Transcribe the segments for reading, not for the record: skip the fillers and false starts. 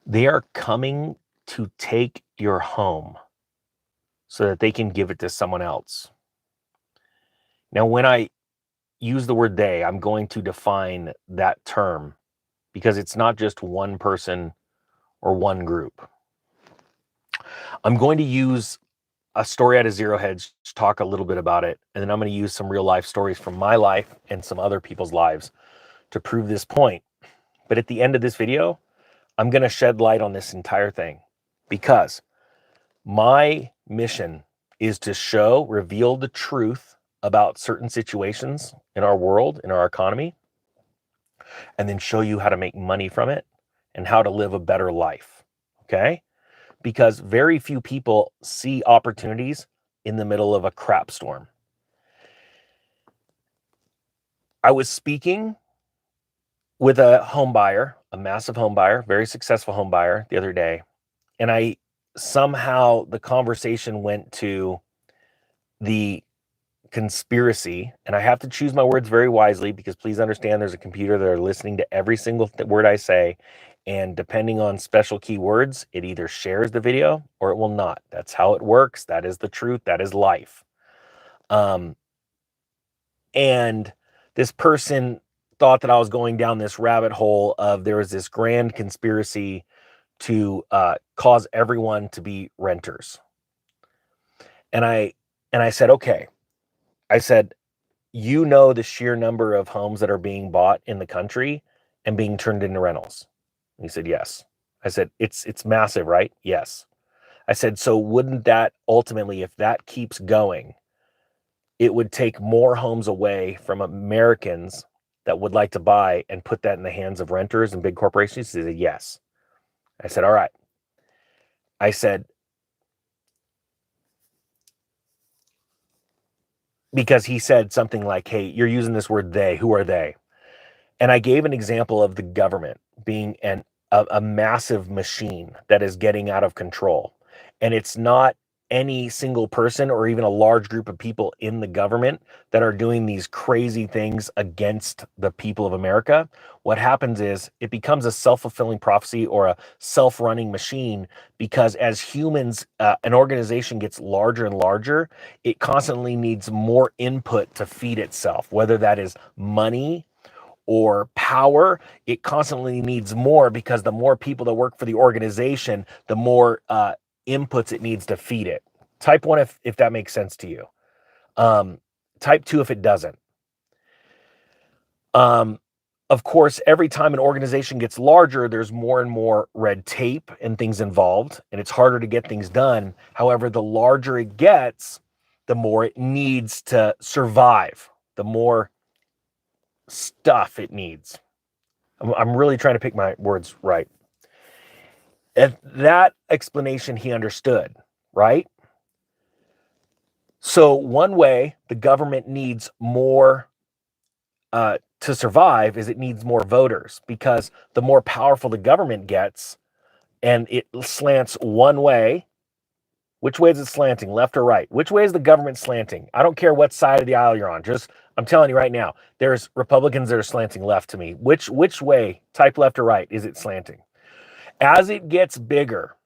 They are coming to take your home so that they can give it to someone else. Now, when I use the word they, I'm going to define that term because it's not just one person or one group. I'm going to use a story out of Zero Hedge to talk a little bit about it, and then I'm going to use some real life stories from my life and some other people's lives to prove this point. But at the end of this video, I'm going to shed light on this entire thing because my mission is to reveal the truth about certain situations in our world, in our economy, and then show you how to make money from it and how to live a better life. Okay? Because very few people see opportunities in the middle of a crap storm. I was speaking with a home buyer, a massive home buyer, very successful home buyer the other day, and the conversation went to the conspiracy, and I have to choose my words very wisely because please understand there's a computer that are listening to every single word I say, and depending on special keywords, it either shares the video or it will not. That's how it works. That is the truth. That is life. And this person thought that I was going down this rabbit hole of there was this grand conspiracy to cause everyone to be renters. And I said, okay. I said, you know the sheer number of homes that are being bought in the country and being turned into rentals. And he said, yes. I said, it's massive, right? Yes. I said, so wouldn't that ultimately, if that keeps going, it would take more homes away from Americans that would like to buy and put that in the hands of renters and big corporations? He said, yes. I said, all right. I said, because he said something like, hey, you're using this word they, who are they? And I gave an example of the government being a massive machine that is getting out of control. And it's not any single person or even a large group of people in the government that are doing these crazy things against the people of America. What happens is it becomes a self-fulfilling prophecy or a self-running machine because as humans, an organization gets larger and larger, it constantly needs more input to feed itself, whether that is money or power. It constantly needs more because the more people that work for the organization, the more inputs it needs to feed it. Type 1 if that makes sense to you. Type 2 if it doesn't. Of course, every time an organization gets larger, there's more and more red tape and things involved, and it's harder to get things done. However, the larger it gets, the more it needs to survive, the more stuff it needs. I'm really trying to pick my words right. And that explanation he understood, right? So one way the government needs more to survive is it needs more voters, because the more powerful the government gets and it slants one way. Which way is it slanting, left or right? Which way is the government slanting? I don't care what side of the aisle you're on. I'm telling you right now, there's Republicans that are slanting left to me. Which way, type left or right, is it slanting? As it gets bigger,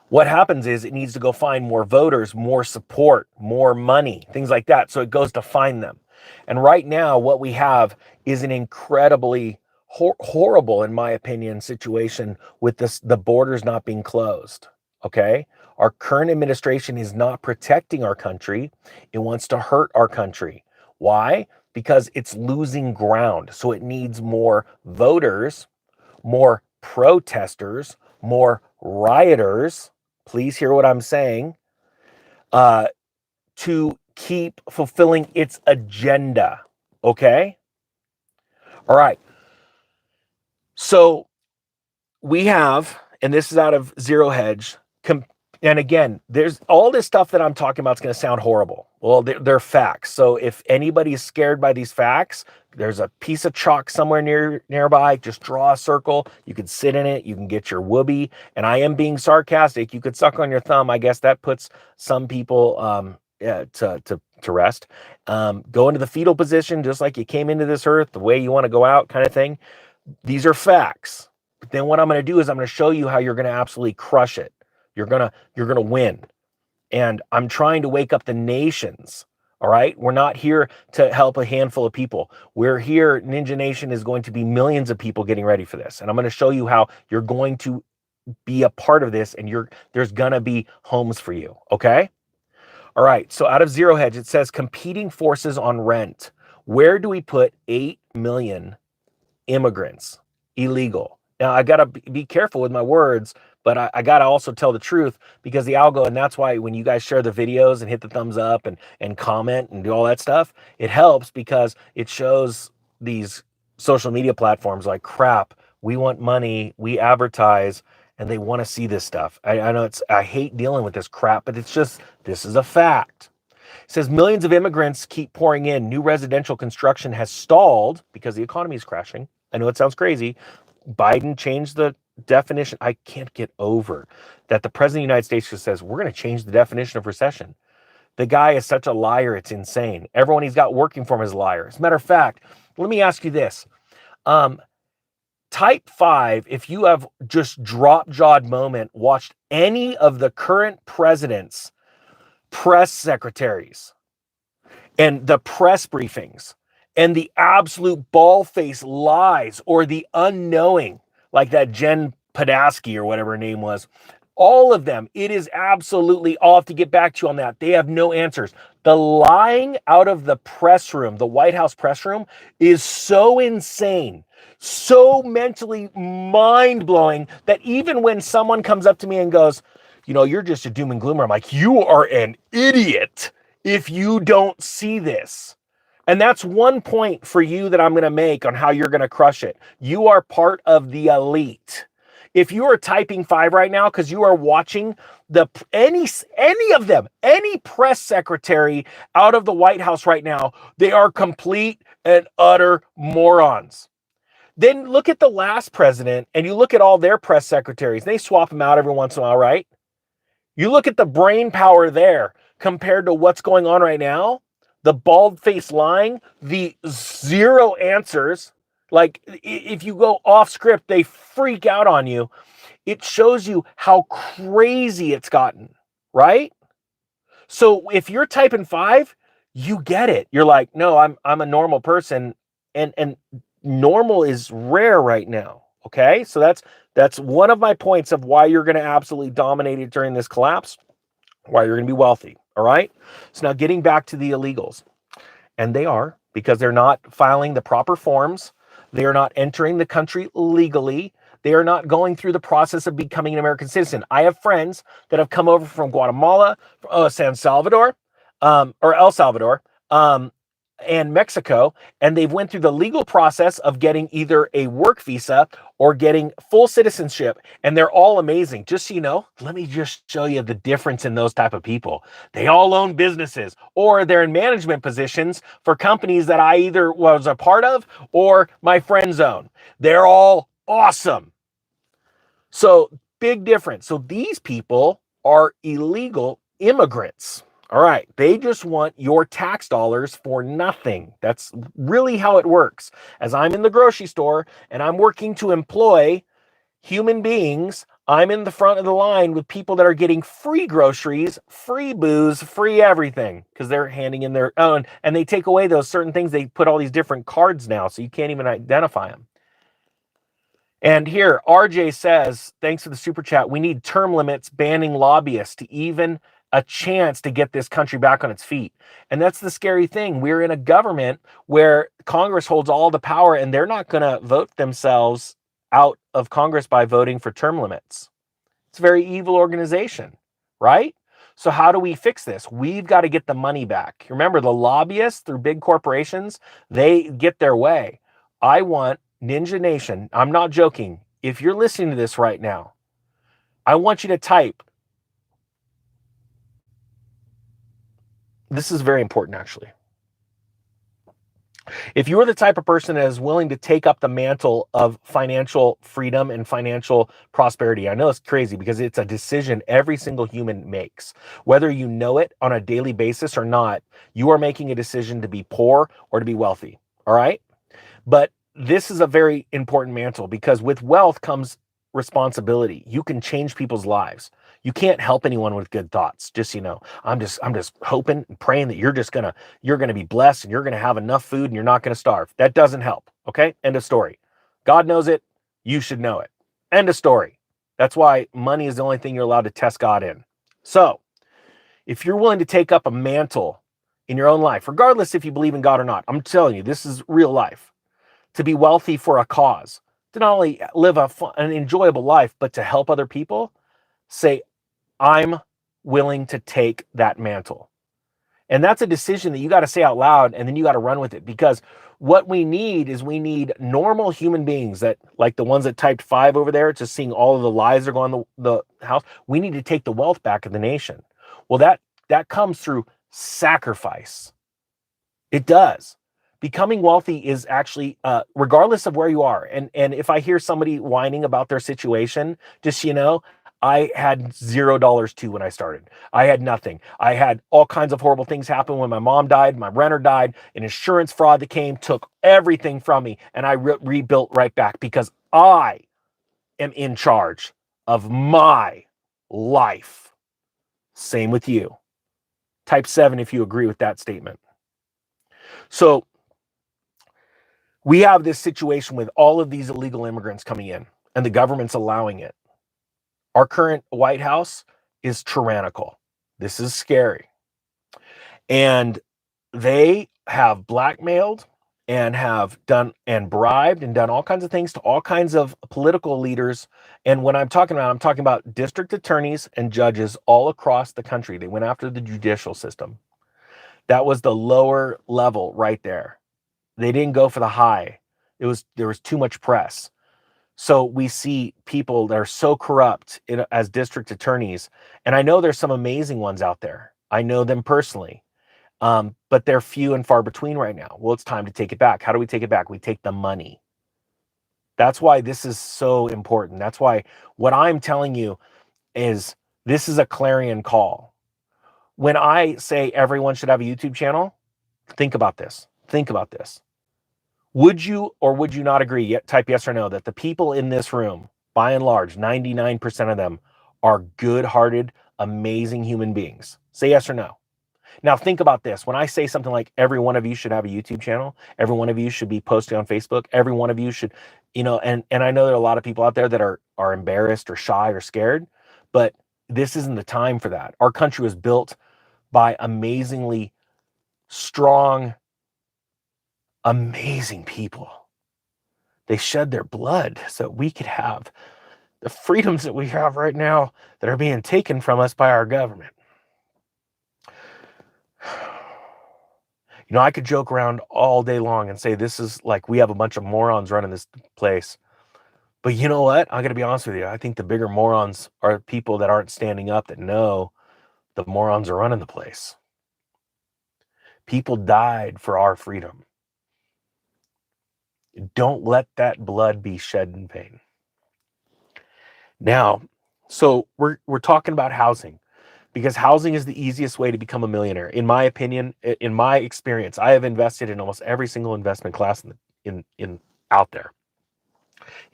what happens is it needs to go find more voters, more support, more money, things like that. So it goes to find them. And right now, what we have is an incredibly horrible, in my opinion, situation with the borders not being closed. Okay. Our current administration is not protecting our country. It wants to hurt our country. Why? Because it's losing ground. So it needs more voters, more protesters, more rioters. Please hear what I'm saying. To keep fulfilling its agenda. Okay? All right. So we have, and this is out of Zero Hedge, and again, there's all this stuff that I'm talking about is going to sound horrible. Well, they're facts. So if anybody is scared by these facts, there's a piece of chalk somewhere nearby. Just draw a circle. You can sit in it. You can get your whoopee. And I am being sarcastic. You could suck on your thumb. I guess that puts some people to rest. Go into the fetal position just like you came into this earth, the way you want to go out, kind of thing. These are facts. But then what I'm going to do is I'm going to show you how you're going to absolutely crush it. You're going to win. And I'm trying to wake up the nations. All right. We're not here to help a handful of people. We're here. Ninja Nation is going to be millions of people getting ready for this. And I'm going to show you how you're going to be a part of this, and there's going to be homes for you. Okay. All right. So out of Zero Hedge, it says competing forces on rent. Where do we put 8 million immigrants illegal? Now, I got to be careful with my words, but I got to also tell the truth, because the algo, and that's why when you guys share the videos and hit the thumbs up and comment and do all that stuff, it helps because it shows these social media platforms like, crap, we want money, we advertise, and they want to see this stuff. I know I hate dealing with this crap, but it's just, this is a fact. It says millions of immigrants keep pouring in. New residential construction has stalled because the economy is crashing. I know it sounds crazy. Biden changed the definition. I can't get over that the president of the United States just says, we're going to change the definition of recession. The guy is such a liar. It's insane. Everyone he's got working for him is a liar. As a matter of fact, let me ask you this. Type 5, if you have just drop-jawed moment, watched any of the current president's press secretaries and the press briefings and the absolute ball-faced lies or the unknowing, like that Jen Padaski or whatever her name was, all of them, it is absolutely, I'll have to get back to you on that. They have no answers. The lying out of the press room, the White House press room, is so insane, so mentally mind-blowing that even when someone comes up to me and goes, you know, you're just a doom and gloomer, I'm like, you are an idiot if you don't see this. And that's one point for you that I'm going to make on how you're going to crush it. You are part of the elite. If you are typing 5 right now because you are watching any of them, any press secretary out of the White House right now, they are complete and utter morons. Then look at the last president and you look at all their press secretaries. They swap them out every once in a while, right? You look at the brain power there compared to what's going on right now, the bald-faced lying, the zero answers. Like, if you go off script, they freak out on you. It shows you how crazy it's gotten, right? So if you're typing 5, you get it. You're like, no, I'm a normal person, and normal is rare right now. Okay, so that's one of my points of why you're going to absolutely dominate it during this collapse, why you're going to be wealthy. All right. So now getting back to the illegals, and they are, because they're not filing the proper forms. They are not entering the country legally. They are not going through the process of becoming an American citizen. I have friends that have come over from Guatemala, San Salvador, or El Salvador, and Mexico, and they've went through the legal process of getting either a work visa or getting full citizenship, and they're all amazing. Just so you know, let me just show you the difference in those type of people. They all own businesses, or they're in management positions for companies that I either was a part of or my friends own. They're all awesome. So big difference. So these people are illegal immigrants. All right, they just want your tax dollars for nothing. That's really how it works. As I'm in the grocery store and I'm working to employ human beings, I'm in the front of the line with people that are getting free groceries, free booze, free everything, because they're handing in their own, and they take away those certain things. They put all these different cards now, so you can't even identify them. And here, RJ says, thanks for the super chat, we need term limits banning lobbyists to even a chance to get this country back on its feet. And that's the scary thing. We're in a government where Congress holds all the power, and they're not going to vote themselves out of Congress by voting for term limits. It's a very evil organization, right? So how do we fix this? We've got to get the money back. Remember, the lobbyists through big corporations, they get their way. I want Ninja Nation, I'm not joking. If you're listening to this right now, I want you to type, this is very important actually. If you are the type of person that is willing to take up the mantle of financial freedom and financial prosperity, I know it's crazy because it's a decision every single human makes. Whether you know it on a daily basis or not, you are making a decision to be poor or to be wealthy. All right? But this is a very important mantle because with wealth comes responsibility. You can change people's lives. You can't help anyone with good thoughts. Just, I'm just hoping and praying that you're going to be blessed and you're going to have enough food and you're not going to starve. That doesn't help. Okay? End of story. God knows it. You should know it. End of story. That's why money is the only thing you're allowed to test God in. So, if you're willing to take up a mantle in your own life, regardless if you believe in God or not, I'm telling you, this is real life. To be wealthy for a cause, to not only live an enjoyable life, but to help other people, say, I'm willing to take that mantle. And that's a decision that you got to say out loud, and then you got to run with it, because what we need is we need normal human beings that, like the ones that typed 5 over there, just seeing all of the lies that go on the house. We need to take the wealth back of the nation. Well, that comes through sacrifice. It does. Becoming wealthy is actually, regardless of where you are. And if I hear somebody whining about their situation, just, I had $0 too when I started. I had nothing. I had all kinds of horrible things happen when my mom died, my renter died, an insurance fraud that came, took everything from me, and I rebuilt right back because I am in charge of my life. Same with you. Type 7 if you agree with that statement. So we have this situation with all of these illegal immigrants coming in, and the government's allowing it. Our current White House is tyrannical. This is scary. And they have blackmailed and have done and bribed and done all kinds of things to all kinds of political leaders. And when I'm talking about district attorneys and judges all across the country. They went after the judicial system. That was the lower level right there. They didn't go for the high. There was too much press. So we see people that are so corrupt as district attorneys. And I know there's some amazing ones out there. I know them personally. But they're few and far between right now. Well, it's time to take it back. How do we take it back? We take the money. That's why this is so important. That's why what I'm telling you is this is a clarion call. When I say everyone should have a YouTube channel, think about this. Think about this. Would you or would you not agree, type yes or no, that the people in this room, by and large, 99% of them are good-hearted, amazing human beings? Say yes or no. Now think about this. When I say something like every one of you should have a YouTube channel, every one of you should be posting on Facebook, every one of you should, and I know there are a lot of people out there that are embarrassed or shy or scared, but this isn't the time for that. Our country was built by amazingly strong, amazing people. They shed their blood so we could have the freedoms that we have right now that are being taken from us by our government. I could joke around all day long and say this is like we have a bunch of morons running this place. But you know what? I'm going to be honest with you. I think the bigger morons are people that aren't standing up, that know the morons are running the place. People died for our freedom. Don't let that blood be shed in vain. Now, so we're talking about housing, because housing is the easiest way to become a millionaire. In my opinion, in my experience, I have invested in almost every single investment class in out there.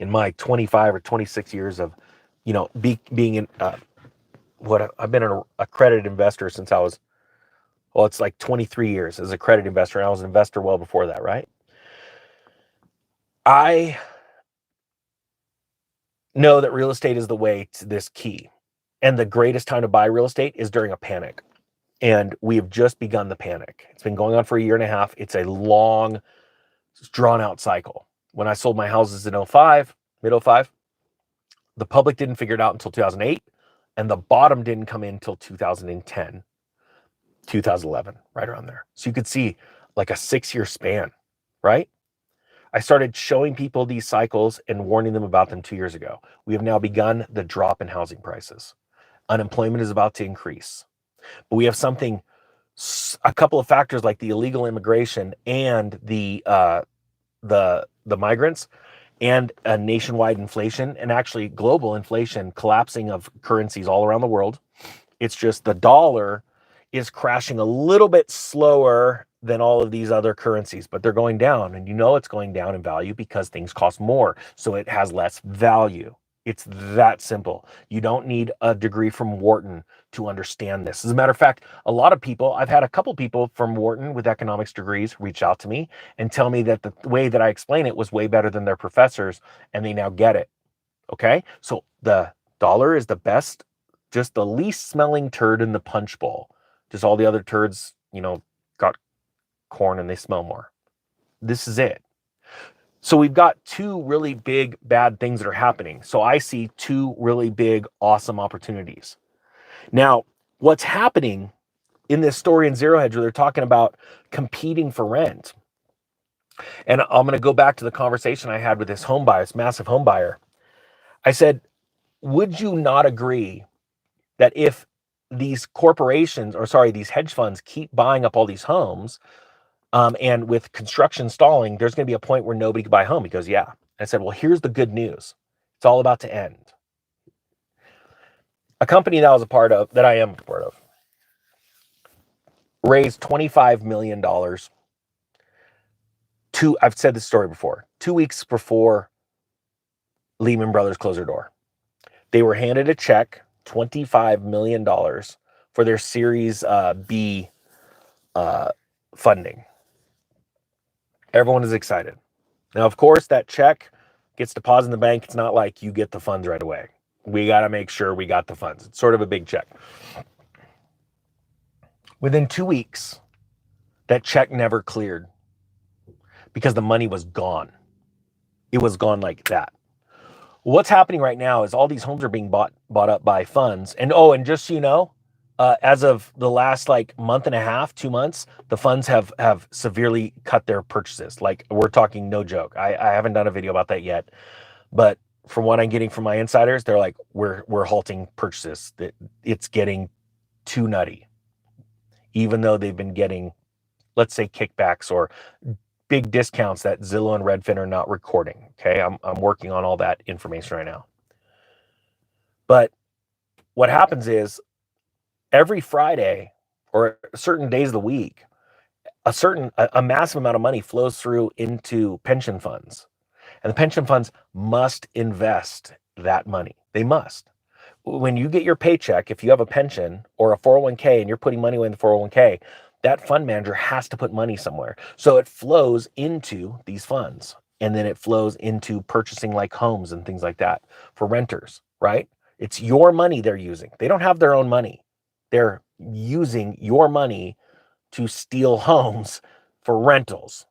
In my 25 or 26 years of, being in I've been an accredited investor since I was, it's like 23 years as an accredited investor. And I was an investor well before that, right? I know that real estate is the way to this key. And the greatest time to buy real estate is during a panic. And we have just begun the panic. It's been going on for a year and a half. It's a long, drawn out cycle. When I sold my houses in mid 05, the public didn't figure it out until 2008. And the bottom didn't come in until 2010, 2011, right around there. So you could see like a 6-year span, right? I started showing people these cycles and warning them about them 2 years ago. We have now begun the drop in housing prices. Unemployment is about to increase. But we have a couple of factors like the illegal immigration and the migrants, and a nationwide inflation, and actually global inflation, collapsing of currencies all around the world. It's just the dollar is crashing a little bit slower than all of these other currencies, but they're going down, and you know it's going down in value because things cost more, so it has less value. It's that simple. You don't need a degree from Wharton to understand this. As a matter of fact, a lot of people, I've had a couple people from Wharton with economics degrees reach out to me and tell me that the way that I explain it was way better than their professors, and they now get it. Okay? So the dollar is the best, just the least smelling turd in the punch bowl. Just all the other turds, got corn and they smell more. This is it. So we've got two really big bad things that are happening. So I see two really big awesome opportunities. Now, what's happening in this story in Zero Hedge where they're talking about competing for rent. And I'm going to go back to the conversation I had with this home buyer, this massive home buyer. I said, would you not agree that if these corporations, or sorry, these hedge funds keep buying up all these homes, and with construction stalling, there's going to be a point where nobody can buy a home? He goes, yeah. I said, well, here's the good news. It's all about to end. A company that I am a part of, raised $25 million. I've said this story before, 2 weeks before Lehman Brothers closed their door. They were handed a check, $25 million, for their Series B funding. Everyone is excited. Now, of course, that check gets deposited in the bank. It's not like you get the funds right away. We got to make sure we got the funds. It's sort of a big check. Within 2 weeks, that check never cleared because the money was gone. It was gone like that. What's happening right now is all these homes are being bought up by funds. And just so you know, as of the last month and a half, 2 months, the funds have severely cut their purchases. Like, we're talking no joke. I haven't done a video about that yet, but from what I'm getting from my insiders, they're like, we're halting purchases. It's getting too nutty. Even though they've been getting, let's say, kickbacks or big discounts that Zillow and Redfin are not recording. Okay, I'm working on all that information right now. But what happens is every Friday or certain days of the week, a massive amount of money flows through into pension funds. And the pension funds must invest that money. They must. When you get your paycheck, if you have a pension or a 401k and you're putting money away in the 401k, that fund manager has to put money somewhere. So it flows into these funds, and then it flows into purchasing like homes and things like that for renters, right? It's your money they're using. They don't have their own money. They're using your money to steal homes for rentals.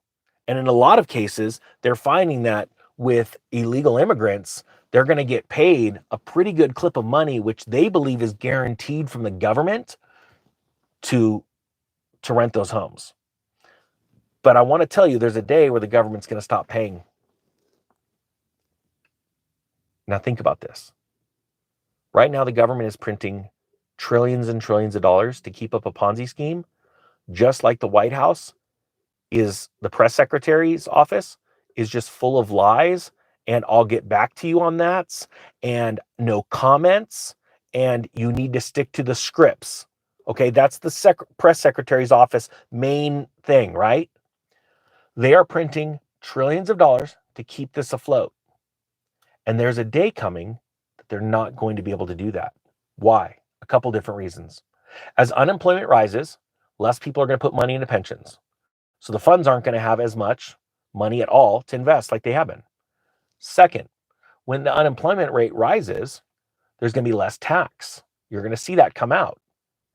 And in a lot of cases, they're finding that with illegal immigrants, they're going to get paid a pretty good clip of money, which they believe is guaranteed from the government to rent those homes. But I want to tell you, there's a day where the government's going to stop paying. Now think about this. Right now, the government is printing trillions and trillions of dollars to keep up a Ponzi scheme, just like the White House is, the press secretary's office is just full of lies, and I'll get back to you on that, and no comments, and you need to stick to the scripts. Okay, that's the press secretary's office main thing, right? They are printing trillions of dollars to keep this afloat. And there's a day coming that they're not going to be able to do that. Why? A couple different reasons. As unemployment rises, less people are going to put money into pensions. So the funds aren't going to have as much money at all to invest like they have been. Second, when the unemployment rate rises, there's going to be less tax. You're going to see that come out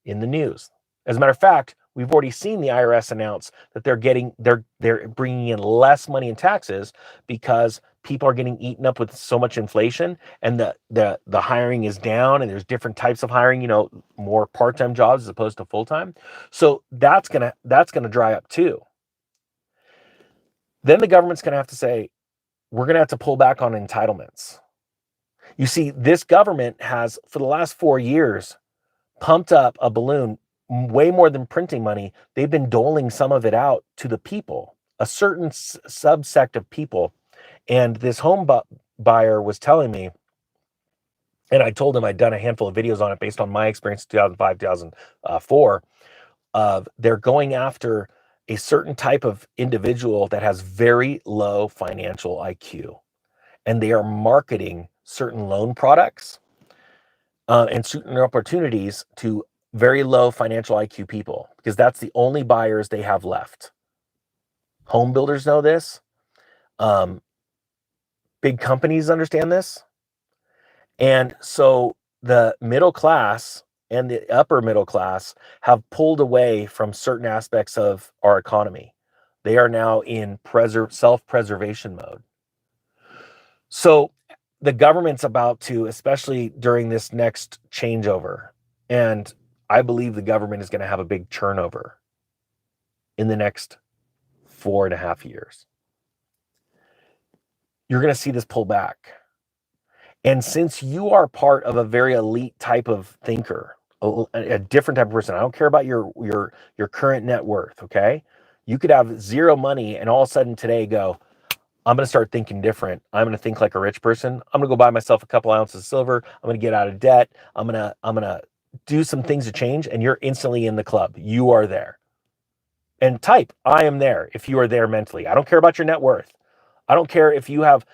in the news. As a matter of fact, we've already seen the IRS announce that they're bringing in less money in taxes because people are getting eaten up with so much inflation, and the hiring is down, and there's different types of hiring, more part-time jobs as opposed to full-time. So that's gonna dry up too. Then the government's gonna have to say, we're gonna have to pull back on entitlements. You see, this government has, for the last 4 years, pumped up a balloon way more than printing money. They've been doling some of it out to the people, a certain subsect of people. And this home buyer was telling me, and I told him I'd done a handful of videos on it based on my experience in 2005, 2004, of they're going after a certain type of individual that has very low financial IQ, and they are marketing certain loan products and certain opportunities to very low financial IQ people, because that's the only buyers they have left. Home builders know this. Big companies understand this. And so the middle class and the upper middle class have pulled away from certain aspects of our economy. They are now in self-preservation mode. So the government's about to, especially during this next changeover, and I believe the government is going to have a big turnover in the next 4.5 years. You're going to see this pull back. And since you are part of a very elite type of thinker, a different type of person, I don't care about your current net worth, okay? You could have zero money and all of a sudden today go, I'm going to start thinking different. I'm going to think like a rich person. I'm going to go buy myself a couple ounces of silver. I'm going to get out of debt. I'm going to do some things to change, and you're instantly in the club. You are there. And type, I am there if you are there mentally. I don't care about your net worth. I don't care if you have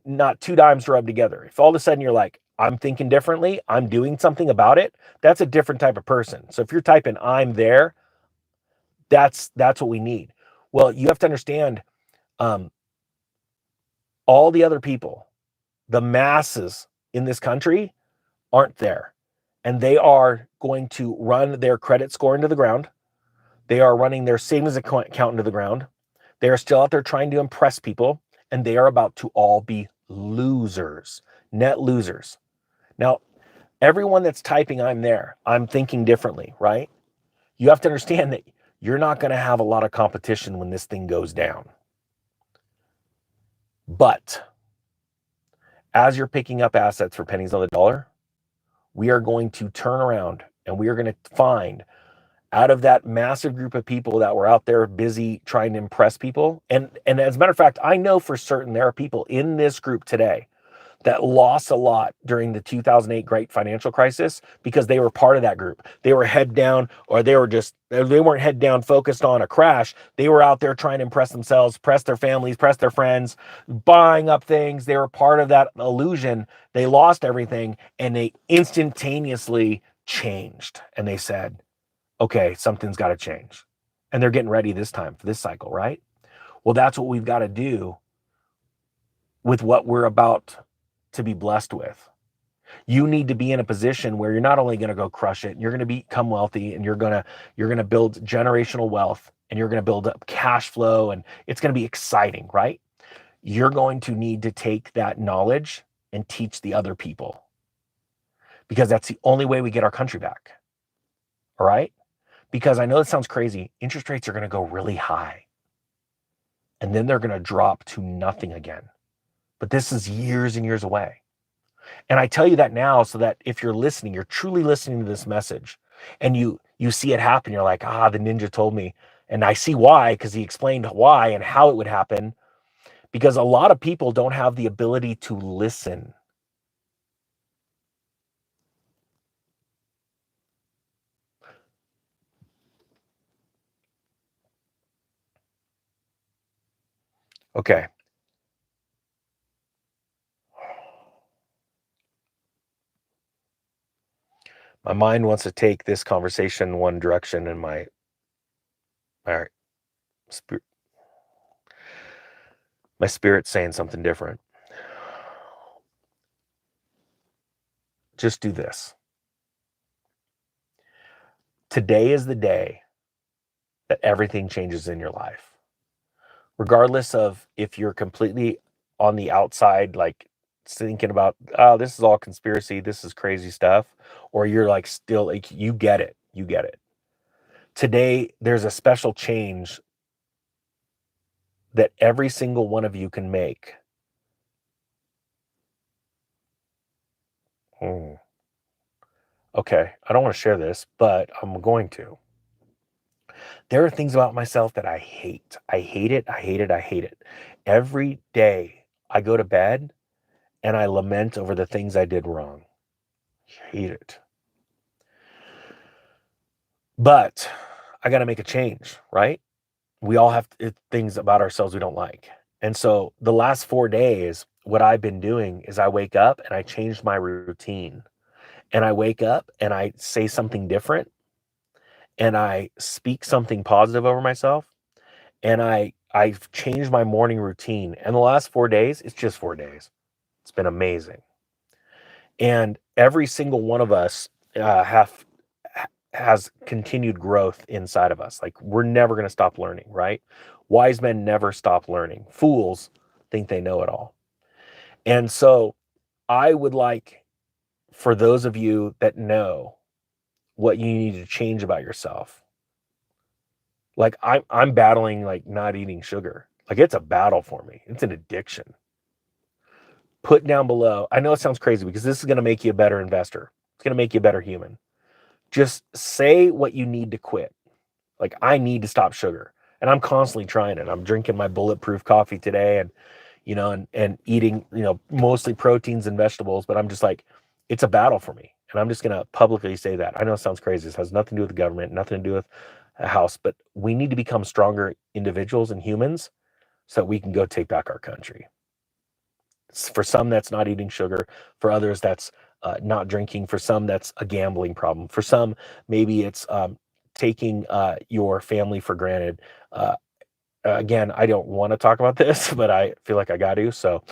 not two dimes to rub together. If all of a sudden you're like, I'm thinking differently, I'm doing something about it, that's a different type of person. So if you're typing I'm there, that's what we need. Well, you have to understand, all the other people, the masses in this country aren't there. And they are going to run their credit score into the ground. They are running their savings account into the ground. They are still out there trying to impress people, and they are about to all be losers, net losers. Now, everyone that's typing I'm there, I'm thinking differently, right? You have to understand that you're not going to have a lot of competition when this thing goes down. But as you're picking up assets for pennies on the dollar, we are going to turn around and we are going to find, out of that massive group of people that were out there busy trying to impress people. And as a matter of fact, I know for certain there are people in this group today that lost a lot during the 2008 great financial crisis because they were part of that group. They were head down, or they weren't head down focused on a crash. They were out there trying to impress themselves, impress their families, impress their friends, buying up things. They were part of that illusion. They lost everything, and they instantaneously changed. And they said, okay, something's got to change. And they're getting ready this time for this cycle, right? Well, that's what we've got to do with what we're about to be blessed with. You need to be in a position where you're not only going to go crush it, you're going to become wealthy, and you're going to build generational wealth, and you're going to build up cash flow, and it's going to be exciting, right? You're going to need to take that knowledge and teach the other people, because that's the only way we get our country back. All right? Because I know it sounds crazy. Interest rates are going to go really high, and then they're going to drop to nothing again. But this is years and years away. And I tell you that now so that if you're listening, you're truly listening to this message, and you see it happen, you're like, the ninja told me. And I see why, because he explained why and how it would happen. Because a lot of people don't have the ability to listen. Okay. My mind wants to take this conversation one direction, and my spirit's saying something different. Just do this. Today is the day that everything changes in your life. Regardless of if you're completely on the outside, like thinking about, this is all conspiracy, this is crazy stuff, or you're like still like, you get it. Today, there's a special change that every single one of you can make. Okay, I don't want to share this, but I'm going to. There are things about myself that I hate. I hate it. I hate it. I hate it. Every day I go to bed and I lament over the things I did wrong. I hate it. But I got to make a change, right? we all have things about ourselves we don't like. And so the last 4 days, what I've been doing is I wake up and I change my routine. And I wake up and I say something different and I speak something positive over myself, and I've changed my morning routine. And the last 4 days, it's just 4 days. It's been amazing. And every single one of us has continued growth inside of us. Like, we're never going to stop learning, right? Wise men never stop learning. Fools think they know it all. And so I would like for those of you that know what you need to change about yourself. Like, I'm battling like not eating sugar. Like, it's a battle for me. It's an addiction. Put down below. I know it sounds crazy because this is going to make you a better investor. It's going to make you a better human. Just say what you need to quit. Like, I need to stop sugar. And I'm constantly trying it. I'm drinking my bulletproof coffee today and, and eating, mostly proteins and vegetables, but I'm just like, it's a battle for me. And I'm just going to publicly say that. I know it sounds crazy. This has nothing to do with the government, nothing to do with a house, but we need to become stronger individuals and humans so that we can go take back our country. For some, that's not eating sugar. For others, that's not drinking. For some, that's a gambling problem. For some, maybe it's taking your family for granted. Again, I don't want to talk about this, but I feel like I got to. So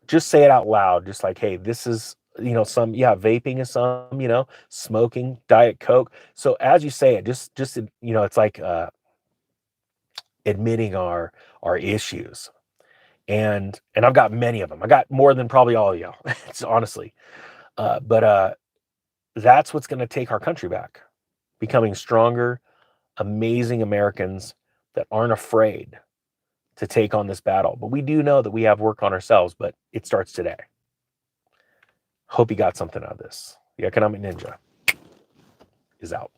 just say it out loud. Just like, hey, this is, vaping is some, smoking, Diet Coke. So as you say it, just it's like admitting our issues. And I've got many of them. I got more than probably all of y'all. It's honestly, but that's what's going to take our country back, becoming stronger, amazing Americans that aren't afraid to take on this battle. But we do know that we have work on ourselves, but it starts today. Hope you got something out of this. The Economic Ninja is out.